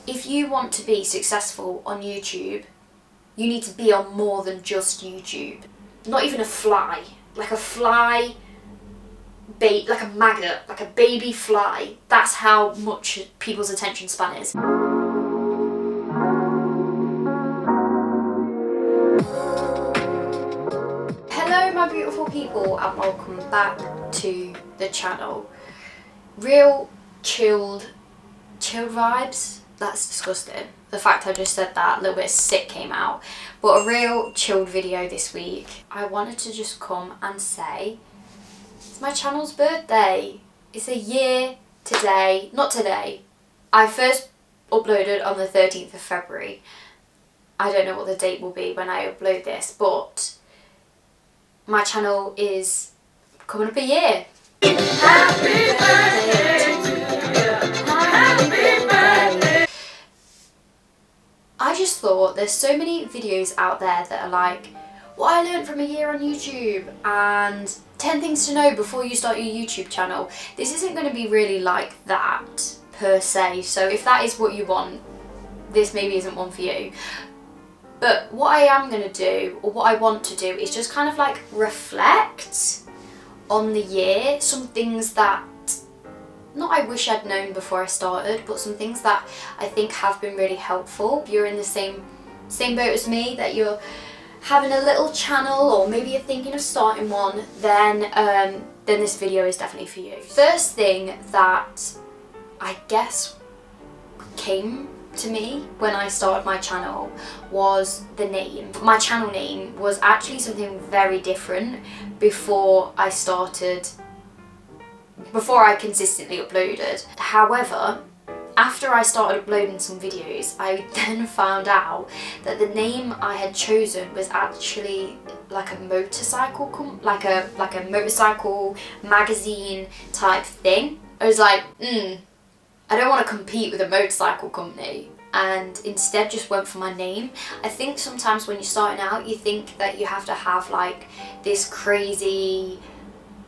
if you want to be successful on YouTube, you need to be on more than just YouTube. Not even a fly. Like a fly, like a maggot, like a baby fly. That's how much people's attention span is. Hello my beautiful people and welcome back to the channel. Real chilled vibes? That's disgusting. The fact I just said that, a little bit of sick came out. But a real chilled video this week. I wanted to just come and say, it's my channel's birthday. It's a year today. Not today. I first uploaded on the 13th of February. I don't know what the date will be when I upload this, but my channel is coming up a year. Happy birthday to you. Happy birthday. I just thought there's so many videos out there that are like, what I learned from a year on YouTube and 10 things to know before you start your YouTube channel. This isn't going to be really like that per se, so if that is what you want, this maybe isn't one for you. But what I am going to do, or what I want to do, is just kind of like reflect on the year. Some things that, not I wish I'd known before I started, but some things that I think have been really helpful. If you're in the same boat as me, that you're having a little channel, or maybe you're thinking of starting one, then this video is definitely for you. First thing that I guess came to me when I started my channel was the name. My channel name was actually something very different before I consistently uploaded. However, after I started uploading some videos, I then found out that the name I had chosen was actually like a motorcycle like a motorcycle magazine type thing. I was like, I don't want to compete with a motorcycle company, and instead just went for my name. I think sometimes when you're starting out, you think that you have to have like this crazy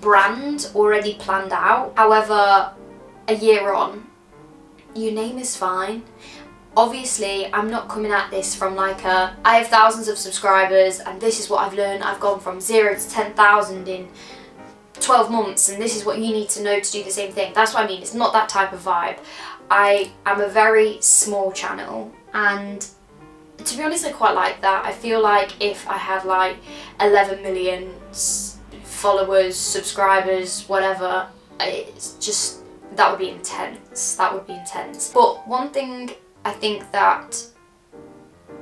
brand already planned out. However, a year on, your name is fine. Obviously, I'm not coming at this from like I have thousands of subscribers and this is what I've learned. I've gone from 0 to 10,000 in 12 months and this is what you need to know to do the same thing. That's what I mean. It's not that type of vibe. I am a very small channel, and to be honest, I quite like that. I feel like if I had like 11 million followers, subscribers, whatever, it's just, that would be intense. That would be intense. But one thing I think that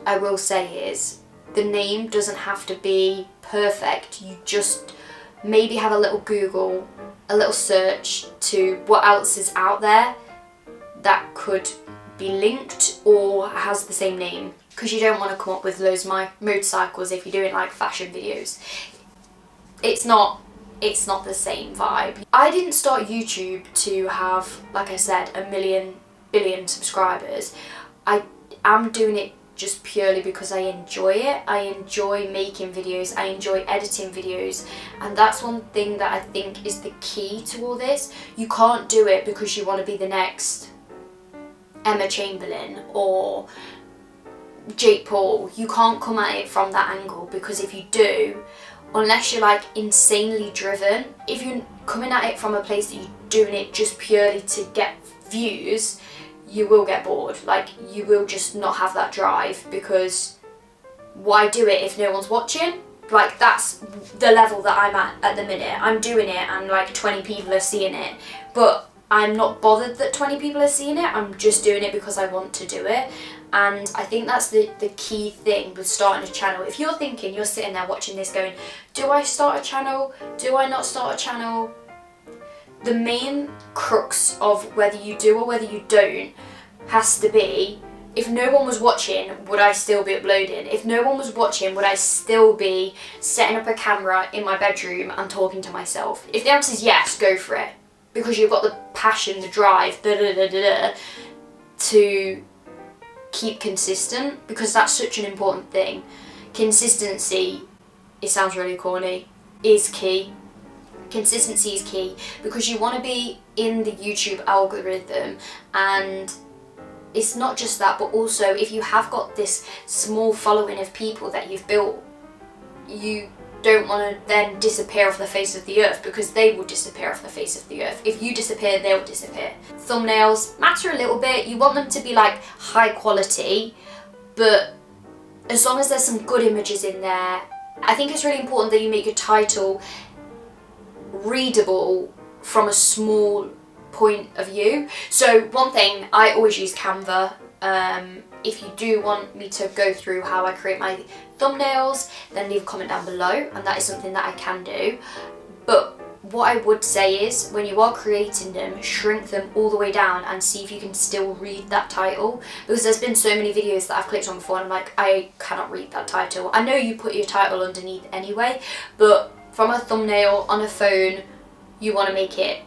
I will say is the name doesn't have to be perfect. You just maybe have a little Google, a little search to what else is out there that could be linked or has the same name, because you don't want to come up with loads of motorcycles if you're doing like fashion videos. It's not the same vibe. I didn't start YouTube to have, like I said, a billion subscribers. I am doing it just purely because I enjoy it. I enjoy making videos, I enjoy editing videos, and that's one thing that I think is the key to all this. You can't do it because you want to be the next Emma Chamberlain or Jake Paul. You can't come at it from that angle, because if you do, unless you're like insanely driven, if you're coming at it from a place that you're doing it just purely to get views, you will get bored. Like, you will just not have that drive, because why do it if no one's watching? Like, that's the level that I'm at the minute. I'm doing it and like 20 people are seeing it, but I'm not bothered that 20 people are seeing it. I'm just doing it because I want to do it. And I think that's the key thing with starting a channel. If you're thinking, you're sitting there watching this going, do I start a channel? Do I not start a channel? The main crux of whether you do or whether you don't has to be, if no one was watching, would I still be uploading? If no one was watching, would I still be setting up a camera in my bedroom and talking to myself? If the answer is yes, go for it. Because you've got the passion, the drive, to keep consistent, because that's such an important thing. Consistency, it sounds really corny, is key. Consistency is key, because you want to be in the YouTube algorithm, and it's not just that, but also if you have got this small following of people that you've built, you don't want to then disappear off the face of the earth, because they will disappear off the face of the earth. If you disappear, they'll disappear. Thumbnails matter a little bit. You want them to be like high quality, but as long as there's some good images in there. I think it's really important that you make your title readable from a small point of view. So one thing, I always use Canva. If you do want me to go through how I create my thumbnails, then leave a comment down below, and that is something that I can do. But what I would say is, when you are creating them, shrink them all the way down and see if you can still read that title, because there's been so many videos that I've clicked on before and I'm like, I cannot read that title. I know you put your title underneath anyway, but from a thumbnail on a phone, you want to make it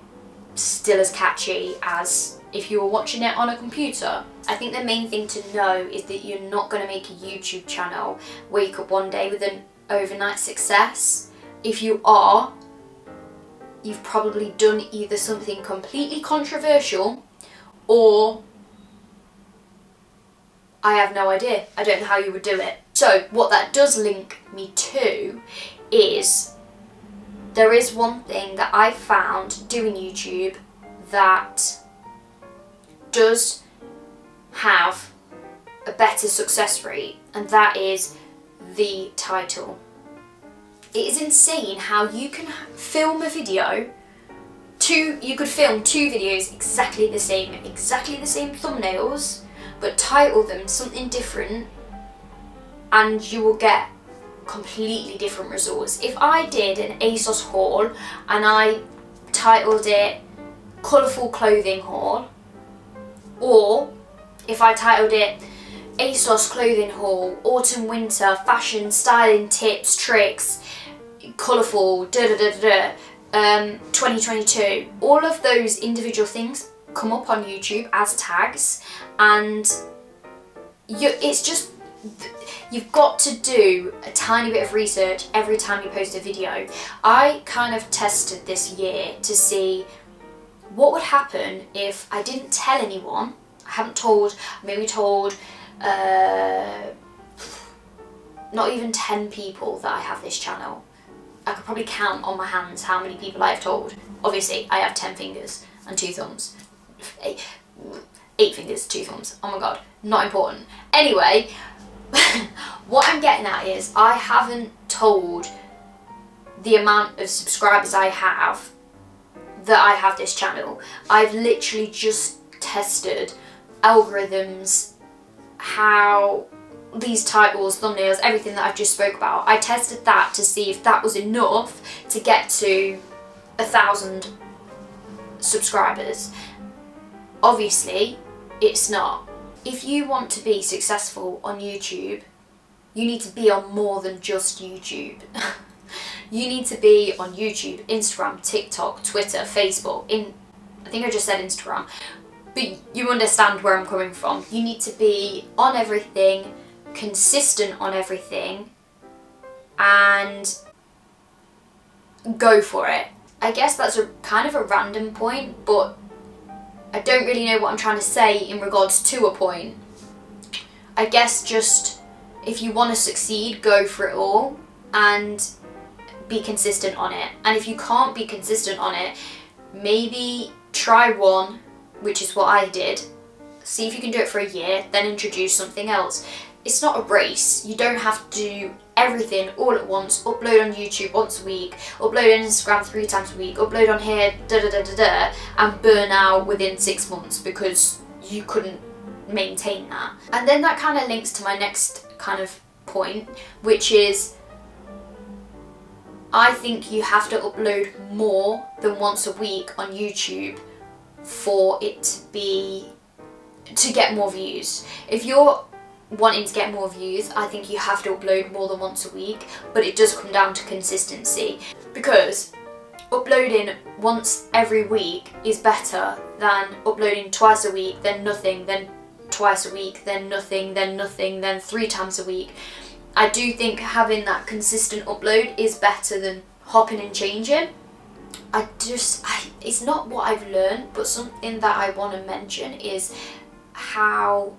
still as catchy as if you were watching it on a computer. I think the main thing to know is that you're not going to make a YouTube channel wake up one day with an overnight success. If you are, you've probably done either something completely controversial, or I have no idea. I don't know how you would do it. So what that does link me to is, there is one thing that I found doing YouTube that does have a better success rate, and that is the title. It is insane how you can film a video, you could film 2 videos exactly the same thumbnails, but title them something different, and you will get completely different results. If I did an ASOS haul and I titled it Colourful Clothing Haul, or if I titled it ASOS Clothing Haul, Autumn Winter Fashion Styling Tips, Tricks, Colourful, 2022, all of those individual things come up on YouTube as tags, and it's just, you've got to do a tiny bit of research every time you post a video. I kind of tested this year to see what would happen if I didn't tell anyone. I haven't told, maybe told not even 10 people that I have this channel. I could probably count on my hands how many people I have told. Obviously, I have 10 fingers and 2 thumbs. 8 fingers, 2 thumbs. Oh my god, not important. Anyway, what I'm getting at is, I haven't told the amount of subscribers I have that I have this channel. I've literally just tested algorithms, how these titles, thumbnails, everything that I've just spoke about. I tested that to see if that was enough to get to 1,000 subscribers. Obviously, it's not. If you want to be successful on YouTube, you need to be on more than just YouTube. You need to be on YouTube, Instagram, TikTok, Twitter, Facebook. I think I just said Instagram, but you understand where I'm coming from. You need to be on everything, consistent on everything, and go for it. I guess that's a kind of a random point, but I don't really know what I'm trying to say in regards to a point. I guess just, if you want to succeed, go for it all and be consistent on it. And if you can't be consistent on it, maybe try one, which is what I did. See if you can do it for a year, then introduce something else. It's not a race. You don't have to do everything all at once. Upload on YouTube once a week, upload on Instagram 3 times a week, upload on here, and burn out within 6 months because you couldn't maintain that. And then that kind of links to my next kind of point, which is, I think you have to upload more than once a week on YouTube for it to get more views. If you're wanting to get more views, I think you have to upload more than once a week, but it does come down to consistency, because uploading once every week is better than uploading twice a week, then nothing, then twice a week, then nothing, then 3 times a week. I do think having that consistent upload is better than hopping and changing. It's not what I've learned, but something that I want to mention is how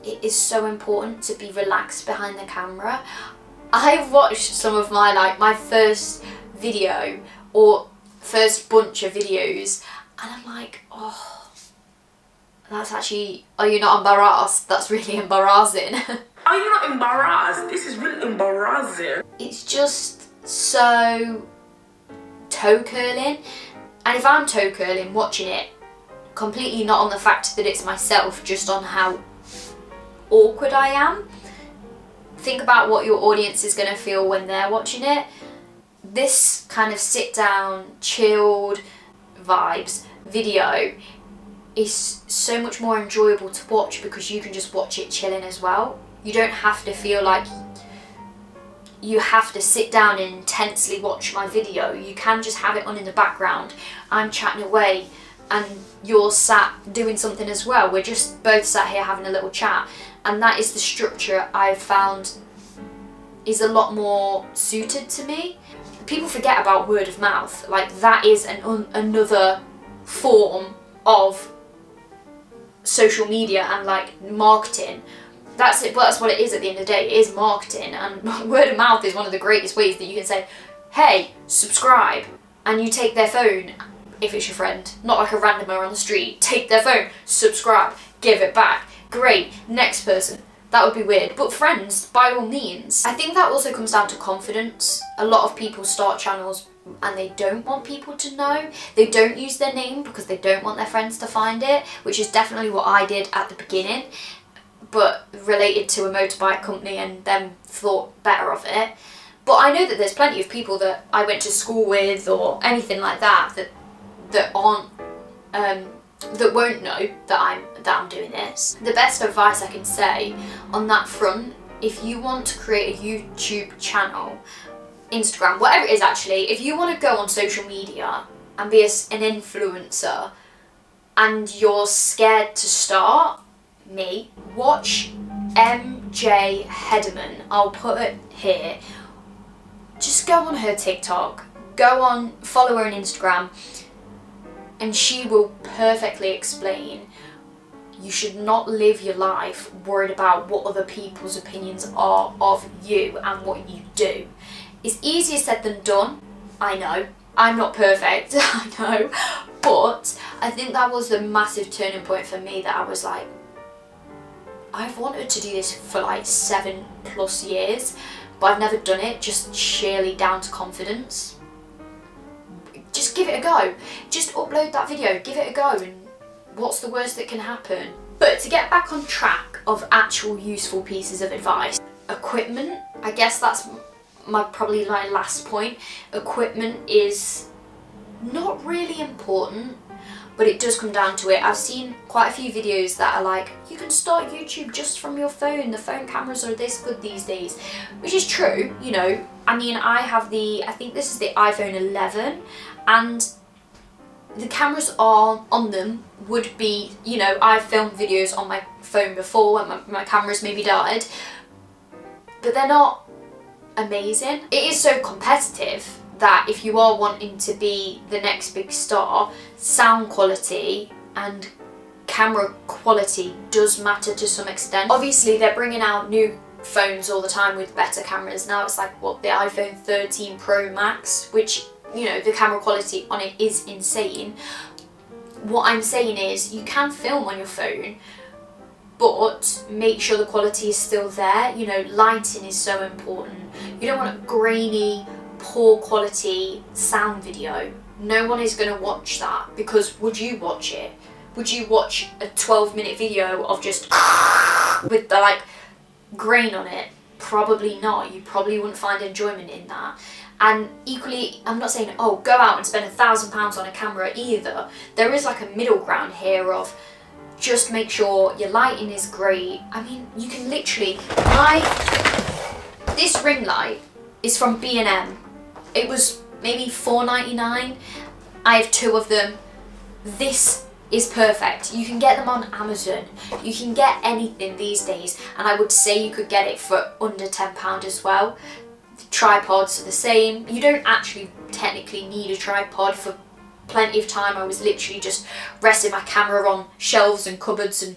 it is so important to be relaxed behind the camera. I've watched some of my first video or first bunch of videos, and I'm like, oh, that's actually, are you not embarrassed? That's really embarrassing. Are you not embarrassed? This is really embarrassing. It's just so toe curling, and if I'm toe curling watching it, completely not on the fact that it's myself, just on how awkward I am. Think about what your audience is going to feel when they're watching it. This kind of sit down, chilled vibes video is so much more enjoyable to watch because you can just watch it chilling as well. You don't have to feel like you have to sit down and intensely watch my video. You can just have it on in the background. I'm chatting away and you're sat doing something as well. We're just both sat here having a little chat, and that is the structure I've found is a lot more suited to me. People forget about word of mouth. Like, that is another form of social media and like marketing. That's it. Well, that's what it is at the end of the day. It is marketing, and word of mouth is one of the greatest ways that you can say, hey, subscribe, and you take their phone, if it's your friend, not like a randomer on the street, take their phone, subscribe, give it back. Great, next person. That would be weird, but friends, by all means. I think that also comes down to confidence. A lot of people start channels and they don't want people to know. They don't use their name because they don't want their friends to find it, which is definitely what I did at the beginning, but related to a motorbike company and then thought better of it. But I know that there's plenty of people that I went to school with or anything like that that aren't that won't know that I'm doing this. The best advice I can say on that front, if you want to create a YouTube channel, Instagram, whatever it is actually, if you want to go on social media and be an influencer and you're scared to start, watch MJ Hederman. I'll put it here. Just go on her TikTok, follow her on Instagram, and she will perfectly explain you should not live your life worried about what other people's opinions are of you and what you do. It's easier said than done, I know. I'm not perfect, I know. But I think that was the massive turning point for me, that I was like, I've wanted to do this for like 7+ years, but I've never done it, just sheerly down to confidence. Just give it a go. Just upload that video, give it a go, and what's the worst that can happen? But to get back on track of actual useful pieces of advice, equipment, I guess that's probably my last point. Equipment is not really important, but it does come down to it. I've seen quite a few videos that are like, you can start YouTube just from your phone, the phone cameras are this good these days, which is true, you know. I mean, I think this is the iPhone 11, and the cameras on them would be, you know, I've filmed videos on my phone before when my cameras maybe died, but they're not amazing. It is so competitive that if you are wanting to be the next big star, sound quality and camera quality does matter to some extent. Obviously they're bringing out new phones all the time with better cameras. Now it's like, what, the iPhone 13 Pro Max, which, you know, the camera quality on it is insane. What I'm saying is, you can film on your phone, but make sure the quality is still there. You know, lighting is so important. You don't want a grainy, poor quality sound video. No one is going to watch that, because would you watch it? Would you watch a 12-minute video of just with the like grain on it? Probably not. You probably wouldn't find enjoyment in that. And equally, I'm not saying, oh, go out and spend £1,000 on a camera either. There is like a middle ground here of just make sure your lighting is great. I mean, you can literally, this ring light is from B&M. It was maybe $4.99. I have 2 of them. This is perfect. You can get them on Amazon. You can get anything these days, and I would say you could get it for under £10 as well. The tripods are the same. You don't actually technically need a tripod for plenty of time I was literally just resting my camera on shelves and cupboards and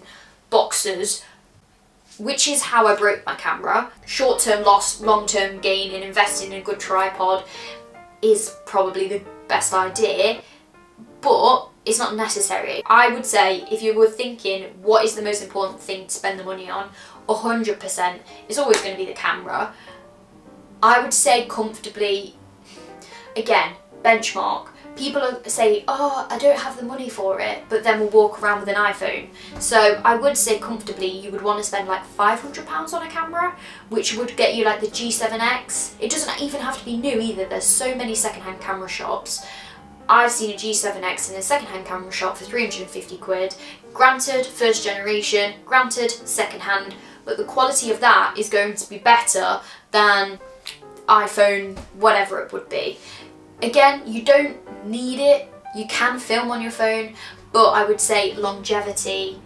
boxes, which is how I broke my camera. Short-term loss, long-term gain in investing in a good tripod is probably the best idea, but it's not necessary. I would say if you were thinking what is the most important thing to spend the money on, 100% is always going to be the camera. I would say comfortably, again, benchmark. People say, oh, I don't have the money for it, but then will walk around with an iPhone. So I would say comfortably you would want to spend like £500 on a camera, which would get you like the G7X. It doesn't even have to be new either. There's so many secondhand camera shops. I've seen a G7X in a secondhand camera shop for 350 quid. Granted, first generation, granted, secondhand, but the quality of that is going to be better than iPhone, whatever it would be. Again, you don't need it. You can film on your phone, but I would say longevity,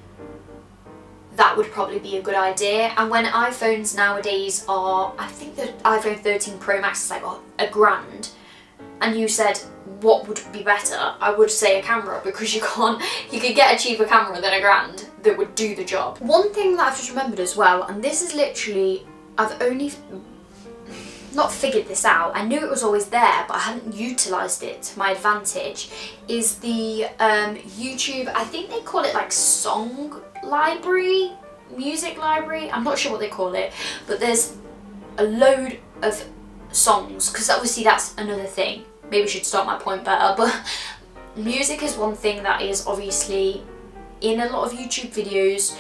that would probably be a good idea. And when iPhones nowadays are, I think the iPhone 13 Pro Max is like £1,000, and you said what would be better, I would say a camera, because you could get a cheaper camera than £1,000 that would do the job. One thing that I've just remembered as well, and this is literally, I've only not figured this out, I knew it was always there but I hadn't utilised it to my advantage, is the YouTube, I think they call it like song library, music library, I'm not sure what they call it, but there's a load of songs, because obviously that's another thing, maybe I should start my point better, but music is one thing that is obviously in a lot of YouTube videos.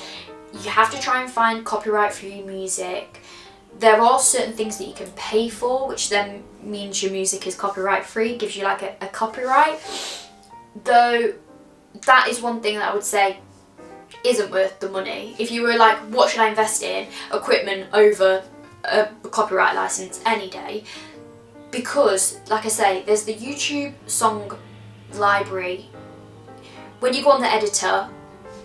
You have to try and find copyright free music. There are certain things that you can pay for, which then means your music is copyright free, gives you like a copyright. Though that is one thing that I would say isn't worth the money. If you were like, what should I invest in? Equipment over a copyright license any day. Because, like I say, there's the YouTube song library. When you go on the editor,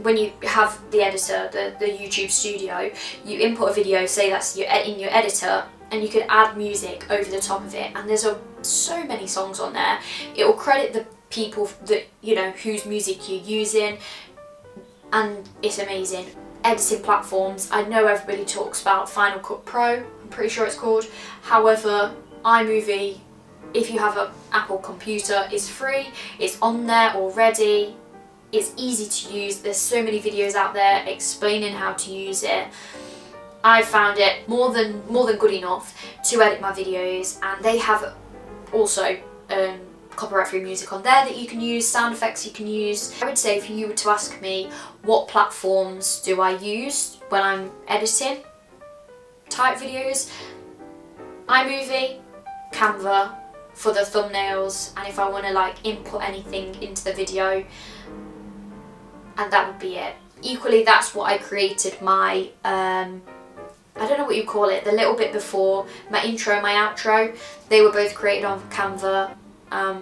when you have the editor, the YouTube studio, you input a video, say that's in your editor, and you could add music over the top of it, and there's so many songs on there. It will credit the people that, you know, whose music you're using, and it's amazing. Editing platforms, I know everybody talks about Final Cut Pro, I'm pretty sure it's called. However, iMovie, if you have an Apple computer, is free, it's on there already. It's easy to use. There's so many videos out there explaining how to use it. I found it more than good enough to edit my videos, and they have also copyright free music on there that you can use, sound effects you can use. I would say if you were to ask me what platforms do I use when I'm editing type videos, iMovie, Canva for the thumbnails, and if I want to like input anything into the video, and that would be it. Equally, that's what I created my, I don't know what you call it, the little bit before my intro and my outro. They were both created on Canva.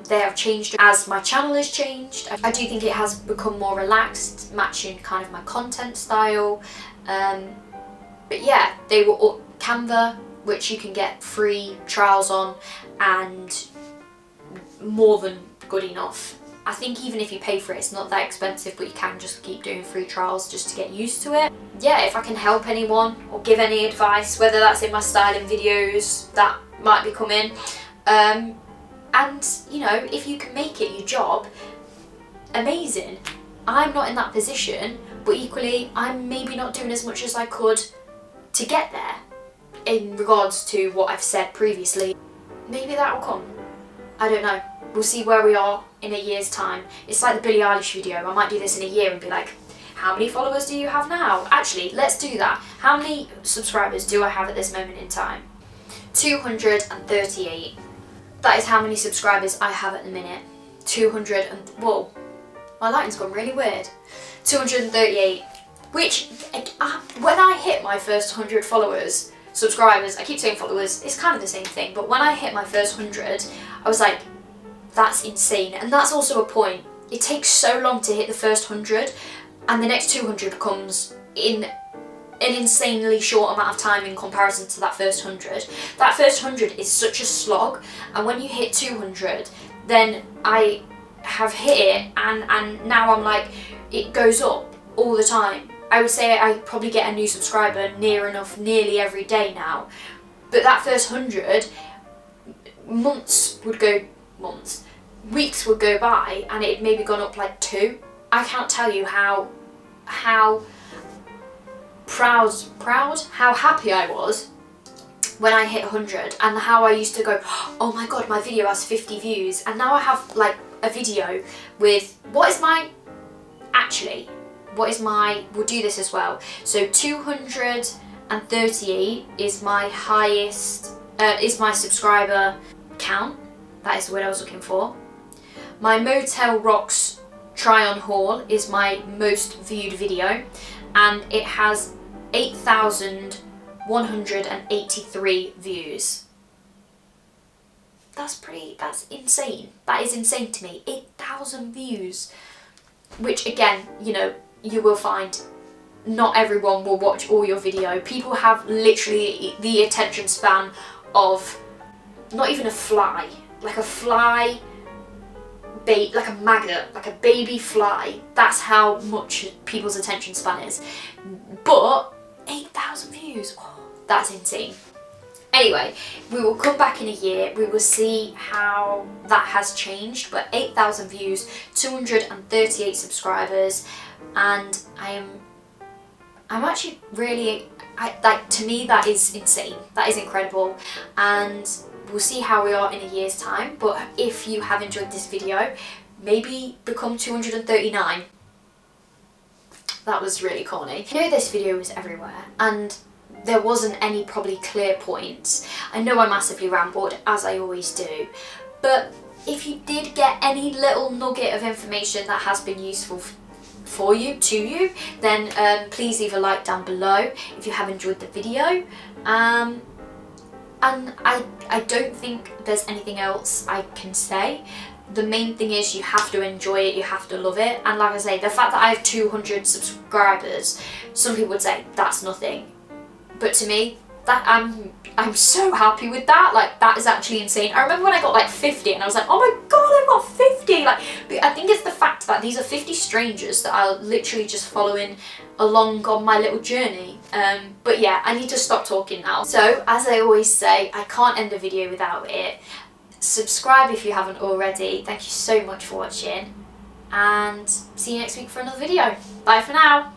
They have changed as my channel has changed. I do think it has become more relaxed, matching kind of my content style. But yeah, they were all Canva, which you can get free trials on, and more than good enough. I think even if you pay for it, it's not that expensive, but you can just keep doing free trials just to get used to it. Yeah, if I can help anyone or give any advice, whether that's in my styling videos that might be coming, and you know, if you can make it your job, amazing. I'm not in that position, but equally I'm maybe not doing as much as I could to get there in regards to what I've said previously. Maybe that will come. I don't know. We'll see where we are in a year's time. It's like the Billie Eilish video. I might do this in a year and be like, how many followers do you have now? Actually, let's do that. How many subscribers do I have at this moment in time? 238. That is how many subscribers I have at the minute. Whoa, my lighting's gone really weird. 238, which, when I hit my first 100 subscribers, I keep saying followers, it's kind of the same thing, but when I hit my first 100, I was like, that's insane. And that's also a point. It takes so long to hit the first 100, and the next 200 comes in an insanely short amount of time in comparison to that first 100. That first 100 is such a slog, and when you hit 200, then I have hit it, and now I'm like, it goes up all the time. I would say I probably get a new subscriber nearly every day now. But that first 100, weeks would go by and it had maybe gone up like 2. I can't tell you how how happy I was when I hit 100, and how I used to go, oh my god, my video has 50 views, and now I have like a video with, we'll do this as well. So 238 is my highest, is my subscriber count. That is the word I was looking for. My Motel Rocks try on haul is my most viewed video, and it has 8,183 views. That's insane. That is insane to me. 8,000 views. Which again, you know, you will find not everyone will watch all your video. People have literally the attention span of not even a fly. Like a fly, like a maggot, like a baby fly. That's how much people's attention span is. But 8,000 views, oh, that's insane. Anyway, we will come back in a year, we will see how that has changed, but 8,000 views, 238 subscribers, and I'm actually really, to me that is insane, that is incredible, and we'll see how we are in a year's time. But if you have enjoyed this video, maybe become 239. That was really corny. I know this video was everywhere, and there wasn't any probably clear points. I know I massively rambled, as I always do, but if you did get any little nugget of information that has been useful to you, then please leave a like down below if you have enjoyed the video. And I don't think there's anything else I can say. The main thing is you have to enjoy it, you have to love it, and like I say, the fact that I have 200 subscribers, some people would say that's nothing, but to me, that I'm so happy with that. Like, that is actually insane. I remember when I got like 50 and I was like, oh my god, I got 50! Like, I think it's the fact that these are 50 strangers that are literally just following along on my little journey. But yeah, I need to stop talking now. So, as I always say, I can't end a video without it. Subscribe if you haven't already. Thank you so much for watching, and see you next week for another video. Bye for now.